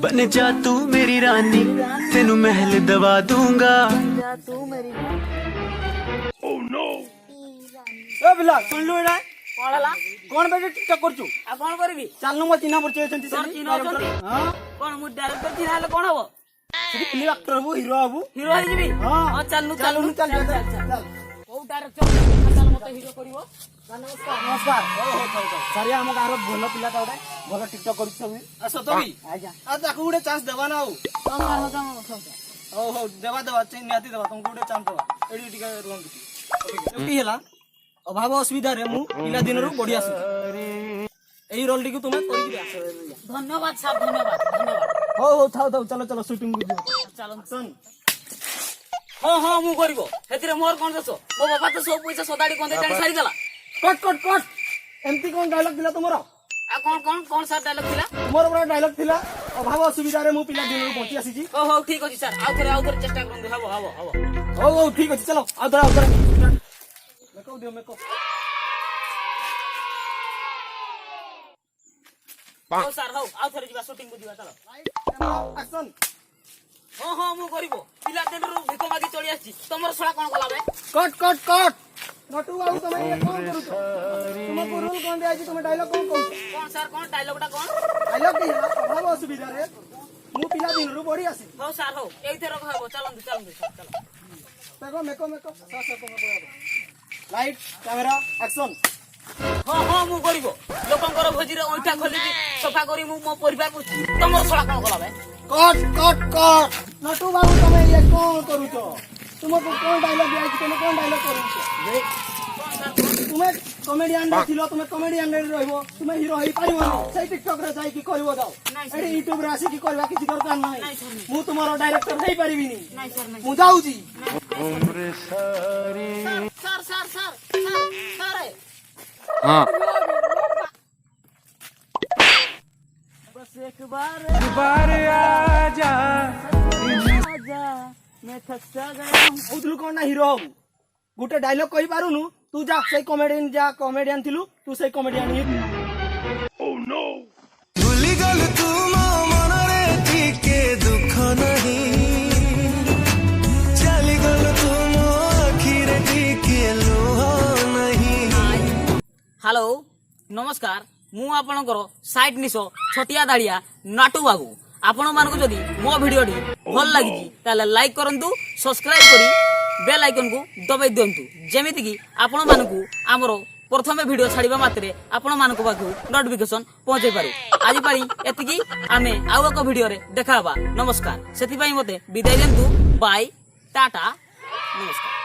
बन जा तू मेरी रानी तेनू महल दवा दूंगा। ए बिला सुन लो एडा कौन हला कोन बेटे टिकटॉक करछु आ कौन करबी चालनु म चिन्हा परिचय छंती तोर चिन्ह अछंती हां कौन मु डायरेक्टर चिन्ह हेले कौन हबो सेठी फिल्म एक्टर हबु हीरो हबु हीरो होई जिबी हां चल चल ओ डायरेक्टर चल मते हीरो करिवो। नमस्कार नमस्कार सारी हम गारो भलो पिला ता उडे भलो टिकटॉक करू सब आ सतोबी आजा आ ताकू उडे चांस देबा ना हो ओ हो देबा देबा चेन नियाती देबा तुमको उडे चांस देबा एडी टिका रोन की हेला अभाव असुविधा रे मु पिला दिन रु बढ़िया सु एही रोल टिकु तुमे करि दिया। धन्यवाद साहब धन्यवाद हो थाओ थाओ चलो चलो शूटिंग कर दियो चलन सुन हां मु करिवो हेतिरे मोर कोन दसो मो बाबा तो सब पैसा सदाडी कोन दे जानी सारी देला कट एमती कोन डायलॉग दिला तुमरो आ कौन सा डायलॉग थिला मोर बड़ा डायलॉग थिला अभाव असुविधा रे मु पिला दिन रु पहुंची आसी छी हो ठीक अछि सर आउ थोड़े चेष्टा करन हबो हो ठीक अछि चलो आ थोड़ा मेको दियो मेको हो सर हो आउ थोड़े जिबा शूटिंग बुदिबा चलो एक्शन हां मु करिवो पिला दिन रु भिको मागी चली आछि तमर छळा कोन कला बे कट नटू बाबू तुम ये कौन करू छो तुमको रूल कौन दे तुम डायलॉग कौन कहू कौन सर कौन डायलॉगटा कौन डायलॉग की है अभाव असुविधा रे मु पिला दिन रु बड़ी आसी हो सर हो एई थेर कहबो चलन चलो मेको लाइट कैमरा एक्शन हां मु करिवो लोकंकर भोजी रे ओइठा खोली सफा करी मु मो परिवार को तमर छळा कोन कला बे कट नटू बाबू तुम ये कौन करू छो तुमको कौन डायलॉग दिया तुम कौन डायलॉग करू छो तुमे कॉमेडियन देखिलो तुमे कॉमेडियन रे रहबो तुमे हीरो होई पारिबो से टिकटॉक रे जाई की करबो जाओ एडी यूट्यूब रे आसी की करबा किछि दरकार नै मु तुम्हारो डायरेक्टर हेई परिबिनी नहीं सर नहीं मु जाऊ जी उम्र सारी सर हाँ बस एक बार आजा मैं थक सा गया हूं उदलु कोन ना हीरो हबु गुटे डायलॉग कहि पारुनु तू जा से कॉमेडियन थिलु तू से कॉमेडियन ही भूली गल तू मो मन रे टिके दुख नहीं चली गल तू मो आखि रे टिके लुह नहीं। हेलो नमस्कार मु आपनकर साइड निशो छोटिया दाड़िया नाटू बाबू आपण मानको जदी मो वीडियो डी भल लागि ताले लाइक करंतु सब्सक्राइब करी बेल आइकन को दबाई दियंतु जेमिति कि आपण मानको हमरो प्रथम वीडियो छाड़िबा मात्रे आपण मानको पाखु नोटिफिकेशन पहुंचै पारू। आज पारी एतिकी आमे आउ एक वीडियो रे देखाबा। नमस्कार सेति पई मते विदाय देंतु बाय टाटा नमस्कार।